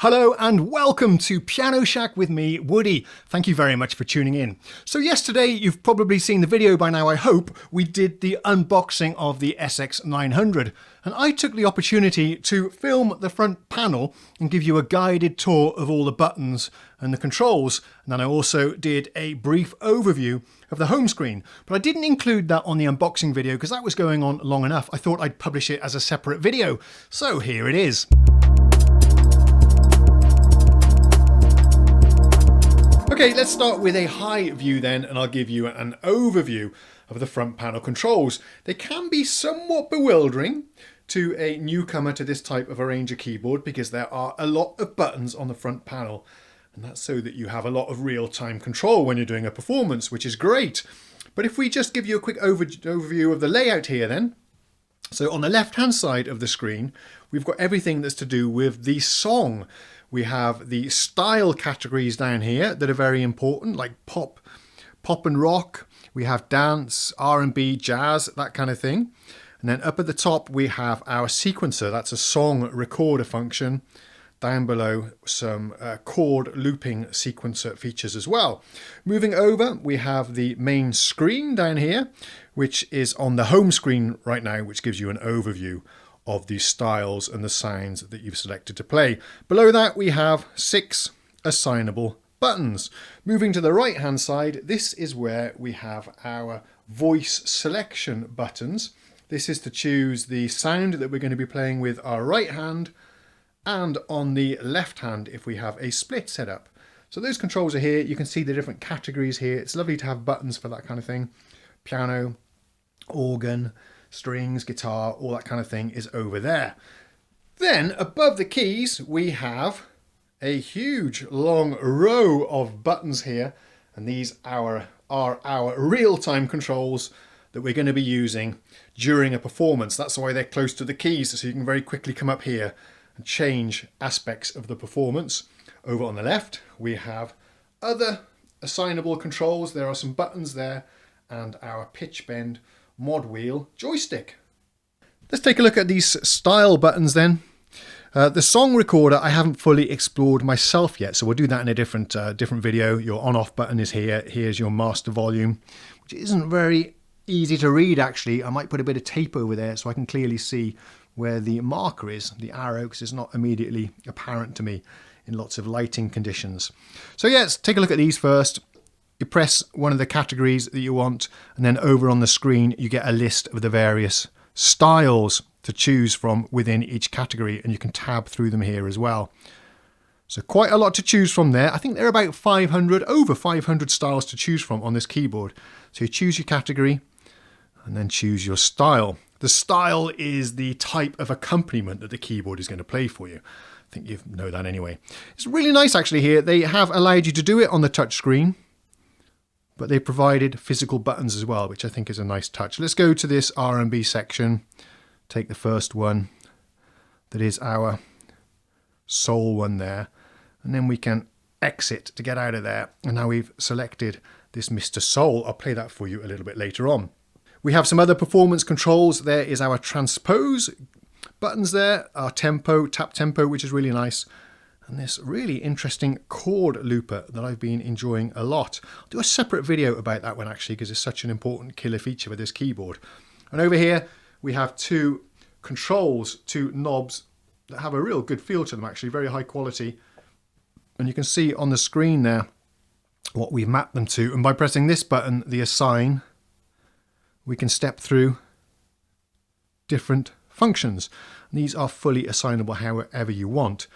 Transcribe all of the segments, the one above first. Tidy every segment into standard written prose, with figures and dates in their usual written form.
Hello and welcome to Piano Shack with me, Woody. Thank you very much for tuning in. So yesterday, you've probably seen the video by now, I hope, we did the unboxing of the SX900. And I took the opportunity to film the front panel and give you a guided tour of all the buttons and the controls. And then I also did a brief overview of the home screen. But I didn't include that on the unboxing video because that was going on long enough. I thought I'd publish it as a separate video. So here it is. Okay, let's start with a high view then, and I'll give you an overview of the front panel controls. They can be somewhat bewildering to a newcomer to this type of arranger keyboard because there are a lot of buttons on the front panel, and that's so that you have a lot of real-time control when you're doing a performance, which is great. But if we just give you a quick overview of the layout here then. So on the left-hand side of the screen, we've got everything that's to do with the song. We have the style categories down here that are very important, like pop and rock. We have dance, R&B, jazz, that kind of thing. And then up at the top, we have our sequencer. That's a song recorder function. Down below, some chord looping sequencer features as well. Moving over, we have the main screen down here, which is on the home screen right now, which gives you an overview of the styles and the sounds that you've selected to play. Below that, we have 6 assignable buttons. Moving to the right hand side, this is where we have our voice selection buttons. This is to choose the sound that we're going to be playing with our right hand, and on the left hand if we have a split setup. So those controls are here. You can see the different categories here. It's lovely to have buttons for that kind of thing. Piano, organ, strings, guitar, all that kind of thing is over there. Then above the keys, we have a huge long row of buttons here. And these are our real-time controls that we're going to be using during a performance. That's why they're close to the keys, so you can very quickly come up here and change aspects of the performance. Over on the left, we have other assignable controls. There are some buttons there and our pitch bend mod wheel joystick. Let's take a look at these style buttons then. The song recorder I haven't fully explored myself yet, so we'll do that in a different video. Your on-off button is here. Here's your master volume, which isn't very easy to read actually. I might put a bit of tape over there so I can clearly see where the marker is, the arrow, because it's not immediately apparent to me in lots of lighting conditions. So yeah, let's take a look at these first. You press one of the categories that you want, and then over on the screen you get a list of the various styles to choose from within each category, and you can tab through them here as well. So quite a lot to choose from there. I think there are about over 500 styles to choose from on this keyboard. So you choose your category and then choose your style. The style is the type of accompaniment that the keyboard is going to play for you. I think you know that anyway. It's really nice actually here. They have allowed you to do it on the touch screen, but they provided physical buttons as well, which I think is a nice touch. Let's go to this R&B section. Take the first one. That is our soul one there. And then we can exit to get out of there. And now we've selected this Mr. Soul. I'll play that for you a little bit later on. We have some other performance controls. There is our transpose buttons there. Our tempo, tap tempo, which is really nice. And this really interesting chord looper that I've been enjoying a lot. I'll do a separate video about that one actually, because it's such an important killer feature with this keyboard. And over here we have 2 controls, 2 knobs that have a real good feel to them actually, very high quality. And you can see on the screen there what we've mapped them to. And by pressing this button, the assign, we can step through different functions. And these are fully assignable however you want.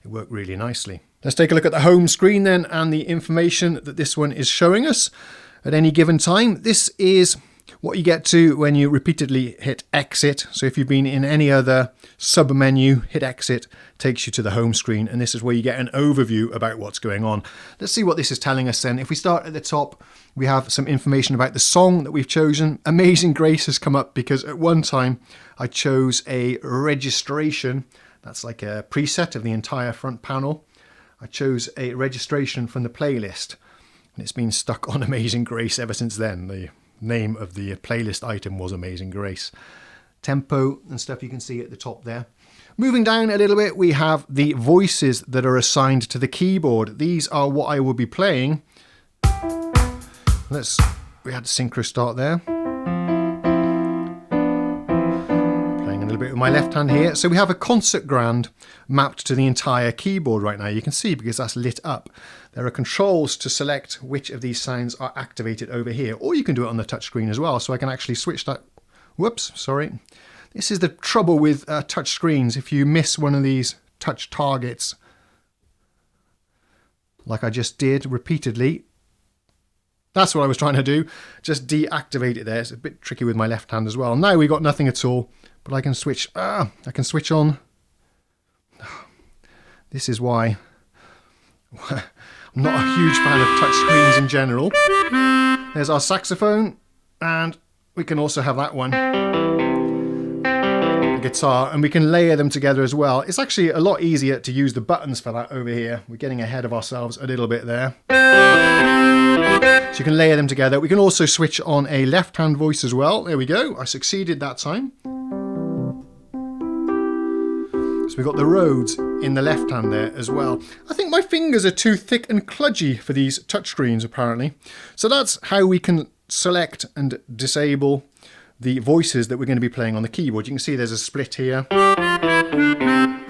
They work really nicely. Let's take a look at the home screen then and the information that this one is showing us at any given time. This is what you get to when you repeatedly hit exit. So if you've been in any other sub menu, hit exit, takes you to the home screen, and this is where you get an overview about what's going on. Let's see what this is telling us then. If we start at the top, we have some information about the song that we've chosen. Amazing Grace has come up because at one time I chose a registration. That's like a preset of the entire front panel. I chose a registration from the playlist, and it's been stuck on Amazing Grace ever since then. The name of the playlist item was Amazing Grace. Tempo and stuff you can see at the top there. Moving down a little bit, we have the voices that are assigned to the keyboard. These are what I will be playing. We had synchro start there. Playing a little bit with my left hand here. So we have a concert grand mapped to the entire keyboard right now. You can see because that's lit up. There are controls to select which of these sounds are activated over here, or you can do it on the touchscreen as well. So I can actually switch that. Whoops, sorry. This is the trouble with touch screens. If you miss one of these touch targets, like I just did repeatedly, that's what I was trying to do. Just deactivate it there. It's a bit tricky with my left hand as well. Now we've got nothing at all, but I can switch. I can switch on. This is why I'm not a huge fan of touch screens in general. There's our saxophone, and we can also have that one. The guitar, and we can layer them together as well. It's actually a lot easier to use the buttons for that over here. We're getting ahead of ourselves a little bit there. So you can layer them together. We can also switch on a left-hand voice as well. There we go. I succeeded that time. So we've got the Rhodes in the left hand there as well. I think my fingers are too thick and kludgy for these touchscreens apparently. So that's how we can select and disable the voices that we're going to be playing on the keyboard. You can see there's a split here. And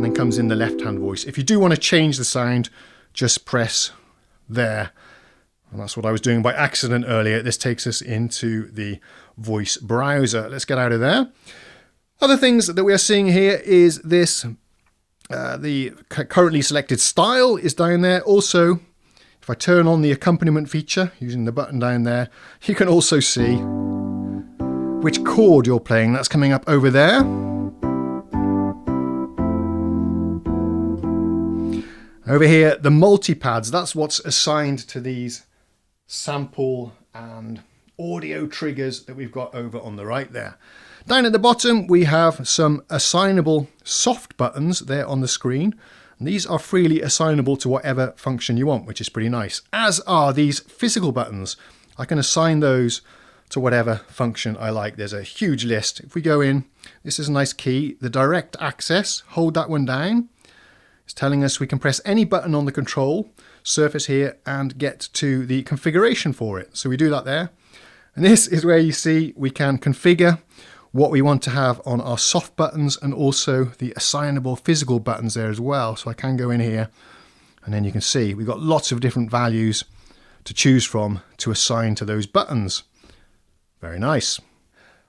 then comes in the left-hand voice. If you do want to change the sound, just press there. And that's what I was doing by accident earlier. This takes us into the voice browser. Let's get out of there. Other things that we are seeing here is this, the currently selected style is down there. Also, if I turn on the accompaniment feature using the button down there, you can also see which chord you're playing. That's coming up over there. Over here, the multipads, that's what's assigned to these sample and audio triggers that we've got over on the right there. Down at the bottom, we have some assignable soft buttons there on the screen. And these are freely assignable to whatever function you want, which is pretty nice. As are these physical buttons. I can assign those to whatever function I like. There's a huge list. If we go in, this is a nice key. The direct access, hold that one down. It's telling us we can press any button on the control surface here and get to the configuration for it. So we do that there. And this is where you see we can configure what we want to have on our soft buttons and also the assignable physical buttons there as well. So I can go in here and then you can see we've got lots of different values to choose from to assign to those buttons. Very nice.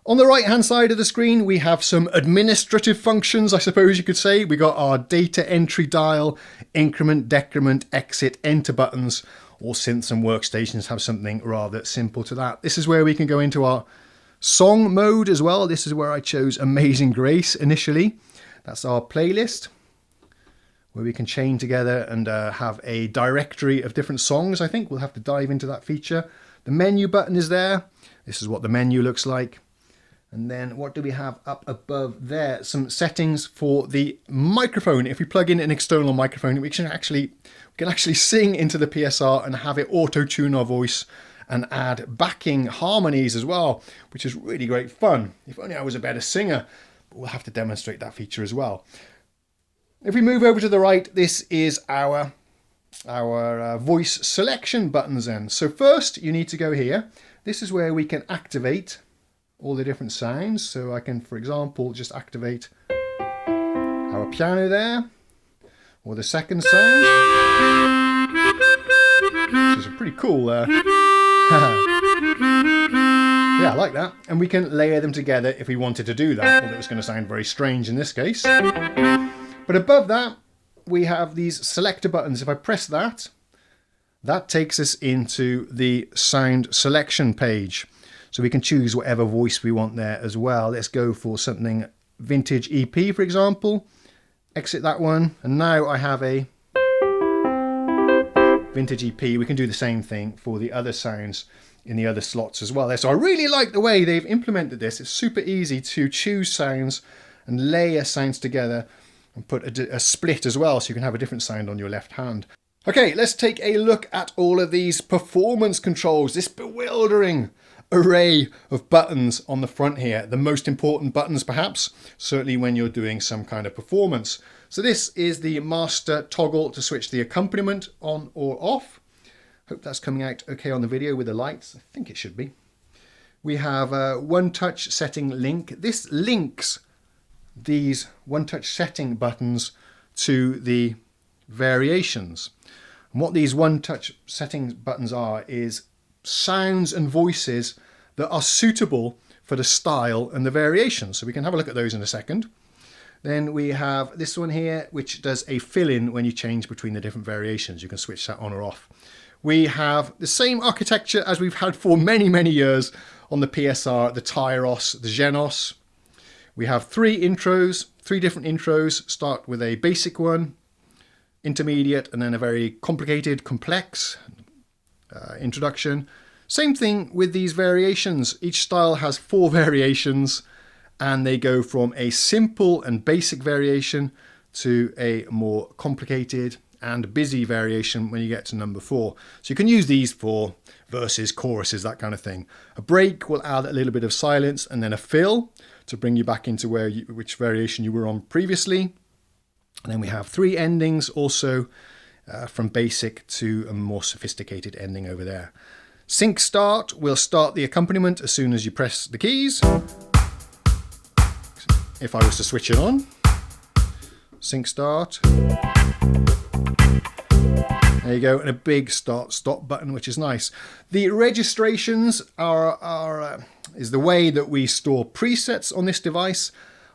On the right hand side of the screen we have some administrative functions, I suppose you could say. We got our data entry dial, increment, decrement, exit, enter buttons. All synths and workstations have something rather simple to that. This is where we can go into our song mode as well. This is where I chose Amazing Grace initially. That's our playlist where we can chain together and have a directory of different songs. I think we'll have to dive into that feature. The menu button is there. This is what the menu looks like. And then what do we have up above there? Some settings for the microphone. If we plug in an external microphone, we can actually sing into the PSR and have it auto-tune our voice and add backing harmonies as well, which is really great fun. If only I was a better singer, but we'll have to demonstrate that feature as well. If we move over to the right, this is our voice selection buttons then. So first you need to go here. This is where we can activate all the different sounds. So I can, for example, just activate our piano there, or the second sound, which is pretty cool there. Yeah, I like that. And we can layer them together if we wanted to do that. Well, it was going to sound very strange in this case. But above that, we have these selector buttons. If I press that, that takes us into the sound selection page. So we can choose whatever voice we want there as well. Let's go for something vintage EP, for example. Exit that one. And now I have a vintage EP. We can do the same thing for the other sounds in the other slots as well. So I really like the way they've implemented this. It's super easy to choose sounds and layer sounds together and put a split as well, so you can have a different sound on your left hand. Okay, let's take a look at all of these performance controls. This bewildering array of buttons on the front here. The most important buttons perhaps, certainly when you're doing some kind of performance. So this is the master toggle to switch the accompaniment on or off. Hope that's coming out okay on the video with the lights. I think it should be. We have a one-touch setting link. This links these one-touch setting buttons to the variations. And what these one-touch setting buttons are is sounds and voices that are suitable for the style and the variations. So we can have a look at those in a second. Then we have this one here, which does a fill-in when you change between the different variations. You can switch that on or off. We have the same architecture as we've had for many, many years on the PSR, the Tyros, the Genos. We have three different intros. Start with a basic one, intermediate, and then a very complicated, complex introduction. Same thing with these variations. Each style has 4 variations, and they go from a simple and basic variation to a more complicated and busy variation when you get to number 4. So you can use these for verses, choruses, that kind of thing. A break will add a little bit of silence, and then a fill to bring you back into which variation you were on previously. And then we have 3 endings also, from basic to a more sophisticated ending over there. Sync start will start the accompaniment as soon as you press the keys. If I was to switch it on, sync start. There you go, and a big start stop button, which is nice. The registrations is the way that we store presets on this device.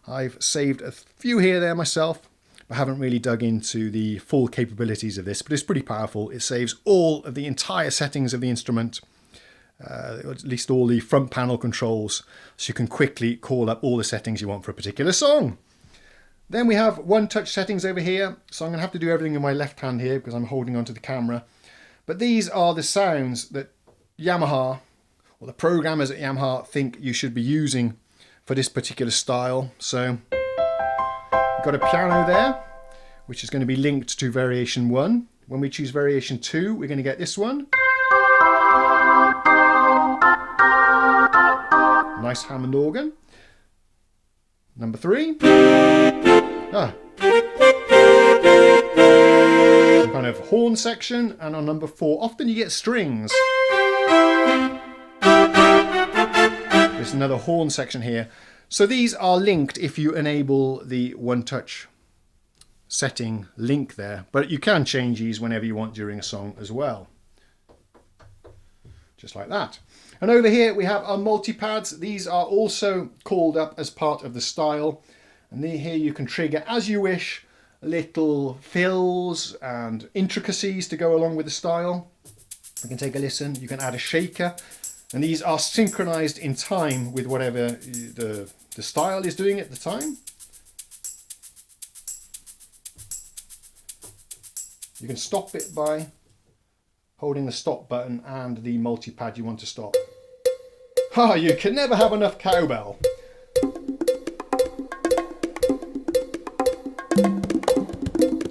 I've saved a few here there myself. I haven't really dug into the full capabilities of this, but it's pretty powerful. It saves all of the entire settings of the instrument, at least all the front panel controls, so you can quickly call up all the settings you want for a particular song. Then we have one-touch settings over here, so I'm going to have to do everything in my left hand here because I'm holding onto the camera. But these are the sounds that Yamaha, or the programmers at Yamaha, think you should be using for this particular style. So got a piano there, which is going to be linked to variation 1. When we choose variation 2, we're going to get this one. Nice Hammond organ. Number 3. Some kind of horn section. And on number 4, often you get strings. There's another horn section here. So these are linked if you enable the one-touch setting link there, but you can change these whenever you want during a song as well. Just like that. And over here we have our multipads. These are also called up as part of the style. And here you can trigger as you wish little fills and intricacies to go along with the style. We can take a listen. You can add a shaker. And these are synchronized in time with whatever the style is doing at the time. You can stop it by holding the stop button and the multi-pad you want to stop. Ha! You can never have enough cowbell.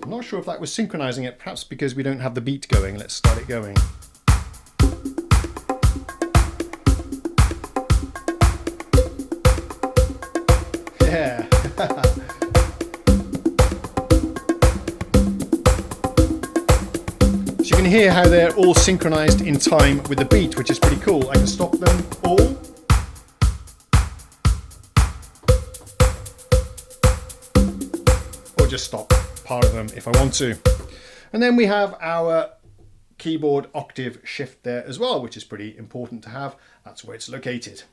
I'm not sure if that was synchronizing it, perhaps because we don't have the beat going. Let's start it going. Yeah. So you can hear how they're all synchronized in time with the beat, which is pretty cool. I can stop them all. Or just stop part of them if I want to. And then we have our keyboard octave shift there as well, which is pretty important to have. That's where it's located.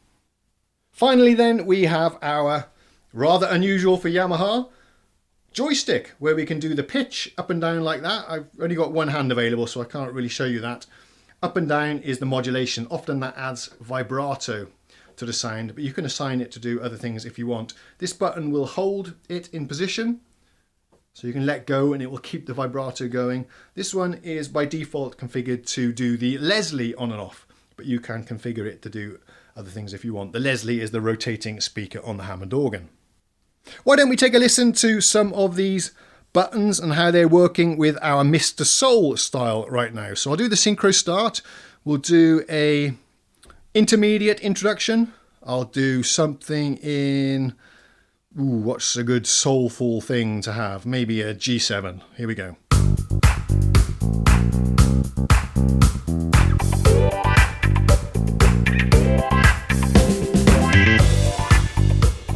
Finally then, we have our rather unusual for Yamaha joystick, where we can do the pitch up and down like that. I've only got one hand available, so I can't really show you that. Up and down is the modulation. Often that adds vibrato to the sound, but you can assign it to do other things if you want. This button will hold it in position, so you can let go and it will keep the vibrato going. This one is by default configured to do the Leslie on and off, but you can configure it to do other things if you want. The Leslie is the rotating speaker on the Hammond organ. Why don't we take a listen to some of these buttons and how they're working with our Mr. Soul style right now. So I'll do the synchro start. We'll do a Intermediate introduction, I'll do something in, what's a good soulful thing to have? Maybe a G7. Here we go.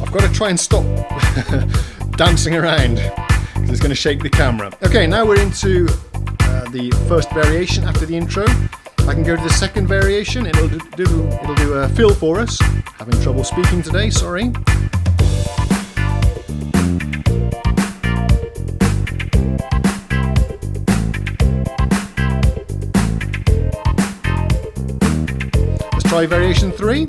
I've got to try and stop dancing around because it's going to shake the camera. Okay, now we're into the first variation after the intro. I can go to the second variation. It'll do a fill for us. Having trouble speaking today, sorry. Let's try variation 3.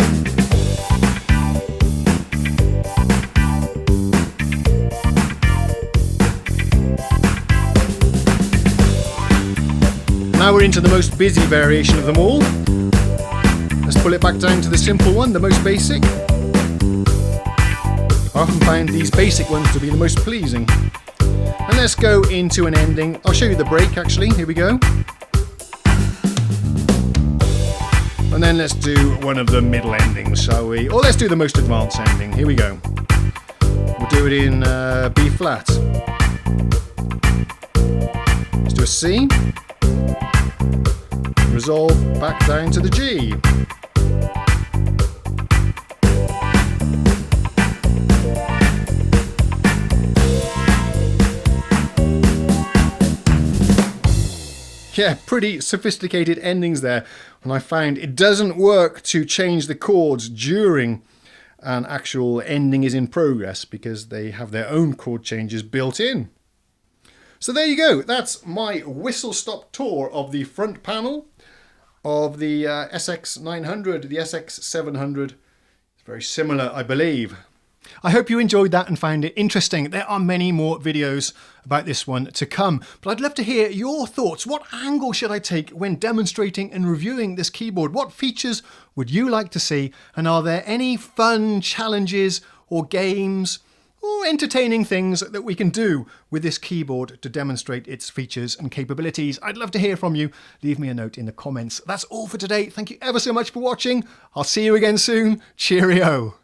Now we're into the most busy variation of them all. Let's pull it back down to the simple one, the most basic. I often find these basic ones to be the most pleasing. And let's go into an ending. I'll show you the break actually, here we go. And then let's do one of the middle endings, shall we? Or let's do the most advanced ending, here we go. We'll do it in B flat. Let's do a C. Resolve back down to the G. Yeah, pretty sophisticated endings there. And I found it doesn't work to change the chords during an actual ending is in progress because they have their own chord changes built in. So there you go. That's my whistle-stop tour of the front panel of the SX900, the SX700. It's very similar, I believe. I hope you enjoyed that and found it interesting. There are many more videos about this one to come, but I'd love to hear your thoughts. What angle should I take when demonstrating and reviewing this keyboard? What features would you like to see? And are there any fun challenges or games or entertaining things that we can do with this keyboard to demonstrate its features and capabilities? I'd love to hear from you. Leave me a note in the comments. That's all for today. Thank you ever so much for watching. I'll see you again soon. Cheerio.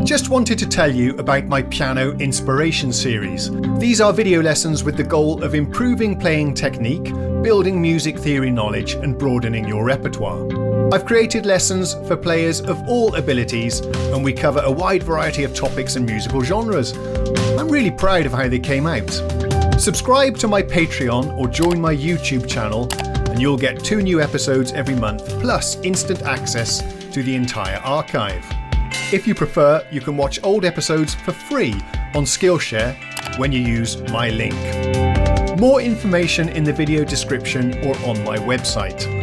Just wanted to tell you about my piano inspiration series. These are video lessons with the goal of improving playing technique, building music theory knowledge, and broadening your repertoire. I've created lessons for players of all abilities, and we cover a wide variety of topics and musical genres. I'm really proud of how they came out. Subscribe to my Patreon or join my YouTube channel, and you'll get 2 new episodes every month, plus instant access to the entire archive. If you prefer, you can watch old episodes for free on Skillshare when you use my link. More information in the video description or on my website.